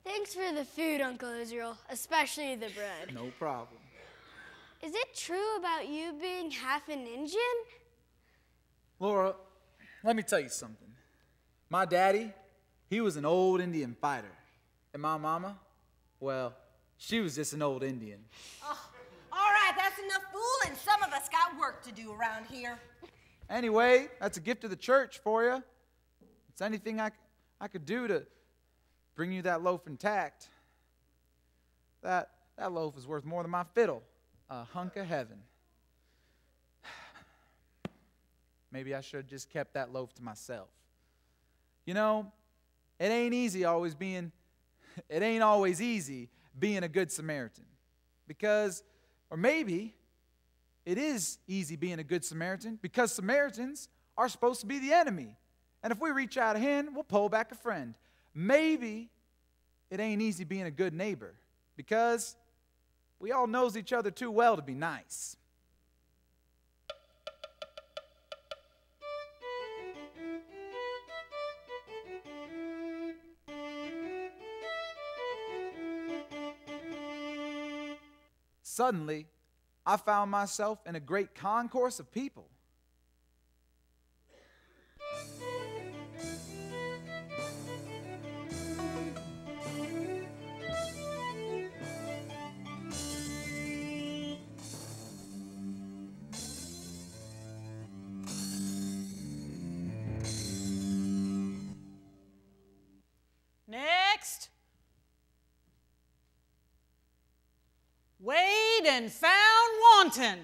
Thanks for the food, Uncle Israel, especially the bread. No problem. Is it true about you being half an Indian? Laura, let me tell you something. My daddy, he was an old Indian fighter. And my mama, well, she was just an old Indian. Oh, all right, that's enough fooling. Some of us got work to do around here. Anyway, that's a gift to the church for you. It's anything I could do to bring you that loaf intact. That loaf is worth more than my fiddle. A hunk of heaven. Maybe I should have just kept that loaf to myself. You know, it ain't always easy being a good Samaritan. Because, or maybe it is easy being a good Samaritan because Samaritans are supposed to be the enemy. And if we reach out a hand, we'll pull back a friend. Maybe it ain't easy being a good neighbor because we all knows each other too well to be nice. Suddenly, I found myself in a great concourse of people. Next. Weighed and found wanton.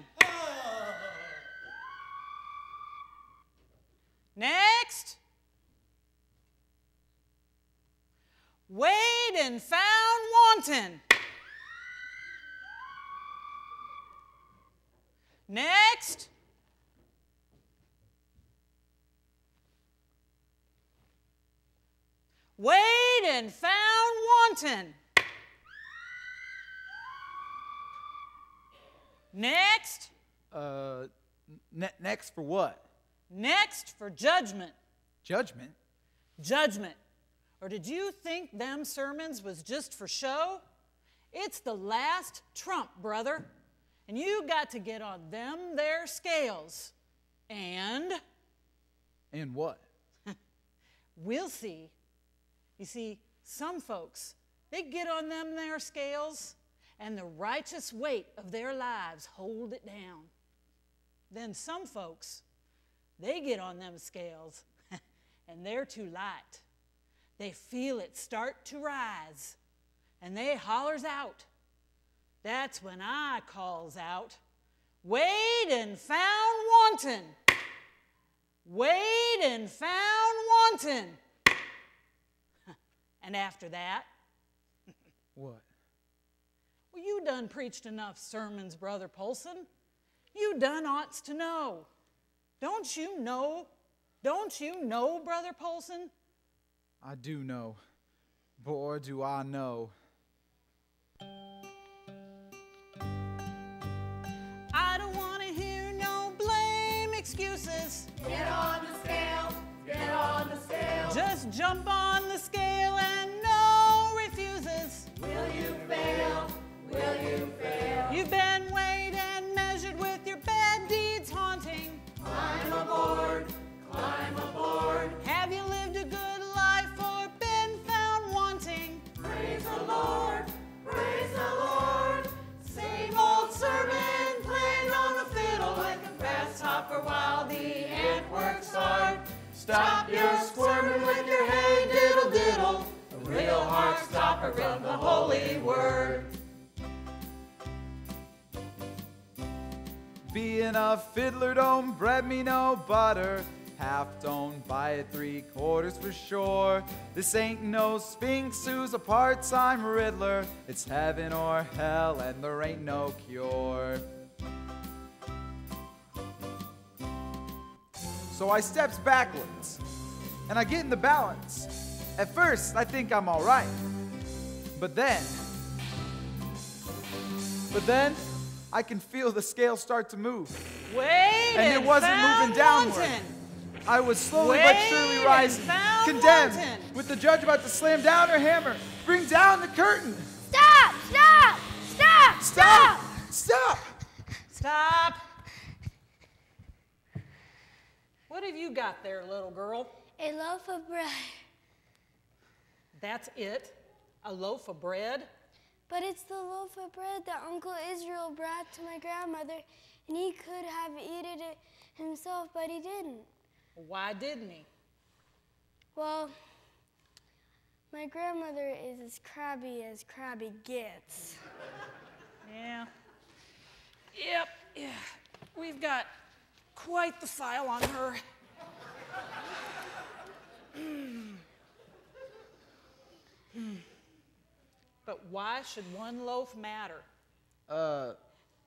Next. Weighed and found wanton. Next. Weighed and found wanton. Next. Next for what? Next for judgment. Judgment? Judgment. Or did you think them sermons was just for show? It's the last trump, brother. And you got to get on them there scales. And? And what? We'll see. You see, some folks, they get on them there scales, and the righteous weight of their lives hold it down. Then some folks, they get on them scales, and they're too light. They feel it start to rise, and they hollers out. That's when I calls out, weighed and found wanton. Weighed and found wanton. And after that, what? Well, you done preached enough sermons, Brother Poulson. You done oughts to know. Don't you know? Don't you know, Brother Poulson? I do know. Boy, do I know. I don't want to hear no blame excuses. Get on the scale, get on the scale. Just jump on the scale and no refuses. Will you fail? Will you fail? You've been weighed and measured with your bad deeds haunting. Climb aboard, climb aboard. Have you lived a good life or been found wanting? Praise the Lord, praise the Lord. Same old sermon playing on the fiddle like a grasshopper while the ant works hard. Stop your squirming with your hey diddle diddle. A real heart stopper from the holy word. Being a fiddler don't bread me no butter. Half don't buy it 3/4 for sure. This ain't no sphinx who's a part-time riddler. It's heaven or hell and there ain't no cure. So I steps backwards and I get in the balance. At first I think I'm all right. But then I can feel the scale start to move. Weighed And it wasn't found moving downward. wanton. I would slowly but surely rise, condemned, with the judge about to slam down her hammer. Bring down the curtain. Stop! Stop! Stop! Stop! Stop! Stop! What have you got there, little girl? A loaf of bread. That's it? A loaf of bread? But it's the loaf of bread that Uncle Israel brought to my grandmother, and he could have eaten it himself, but he didn't. Why didn't he? Well, my grandmother is as crabby gets. Yeah. Yep. Yeah. We've got quite the file on her. But why should one loaf matter?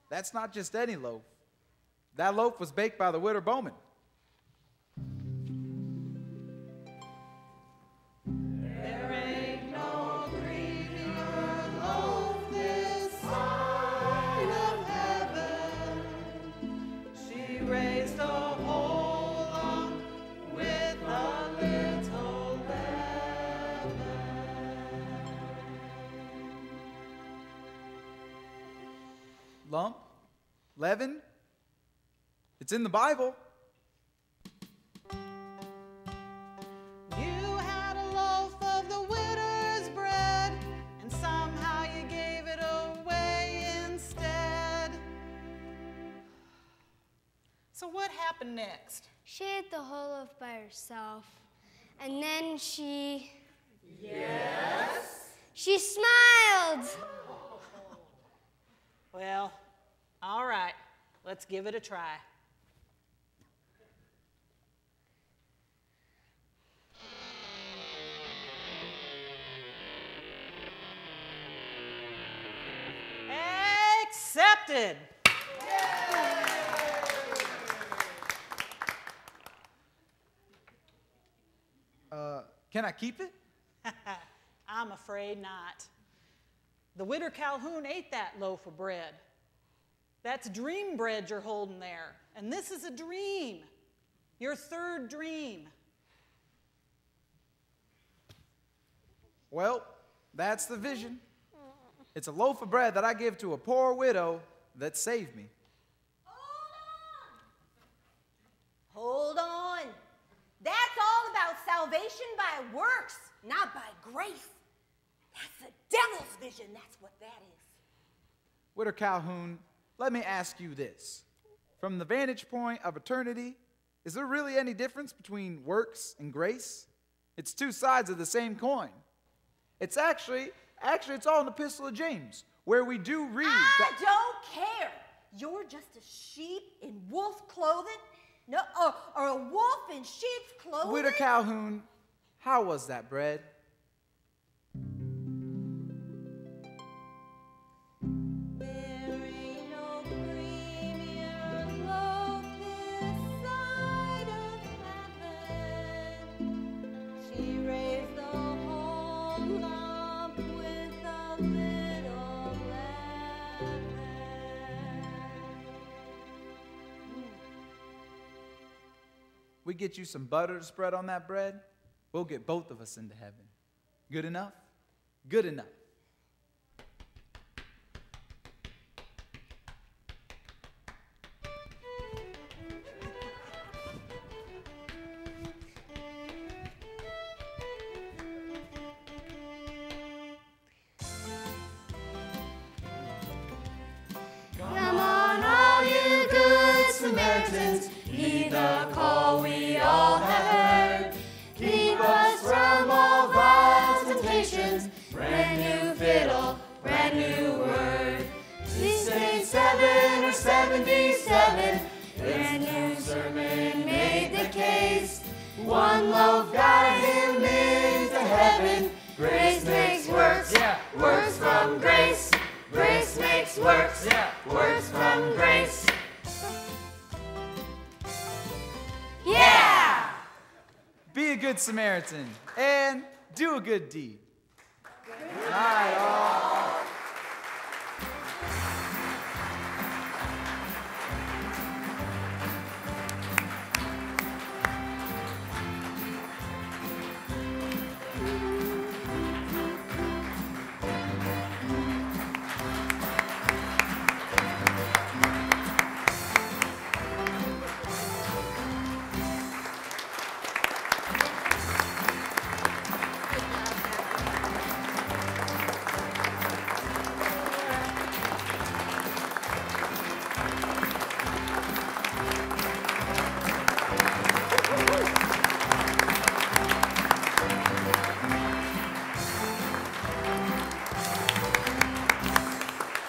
That's not just any loaf. That loaf was baked by the widow Bowman. There ain't no greener loaf this side of heaven. She raised a whole lump with a little leaven. Lump? Leaven? It's in the Bible. You had a loaf of the widow's bread, and somehow you gave it away instead. So what happened next? She ate the whole loaf by herself, and then she... Yes? She smiled! Well, all right. Let's give it a try. Accepted. Can I keep it? I'm afraid not. The widow Calhoun ate that loaf of bread. That's dream bread you're holding there. And this is a dream. Your third dream. Well, that's the vision. It's a loaf of bread that I give to a poor widow that saved me. Hold on. That's all about salvation by works, not by grace. That's the devil's vision. That's what that is. Widow Calhoun, let me ask you this. From the vantage point of eternity, is there really any difference between works and grace? It's two sides of the same coin. It's actually it's all in the Epistle of James, where we do read I don't care. You're just a sheep in wolf clothing. No, or a wolf in sheep's clothing. Widow Calhoun, how was that bread? There ain't no creamier loaf this side of heaven. She raised the whole lump with a little leaven. We get you some butter to spread on that bread, we'll get both of us into heaven. Good enough? Good enough. Come on, all you good Samaritans, heed the call we all have heard. Keep us from all vile temptations. Brand new fiddle, brand new word. This ain't 7 or 77. Brand new sermon made the case. One loaf got him into heaven. Grace makes works, works from grace. Grace makes works, works from grace. Yeah! Be a good Samaritan and do a good deed. All right.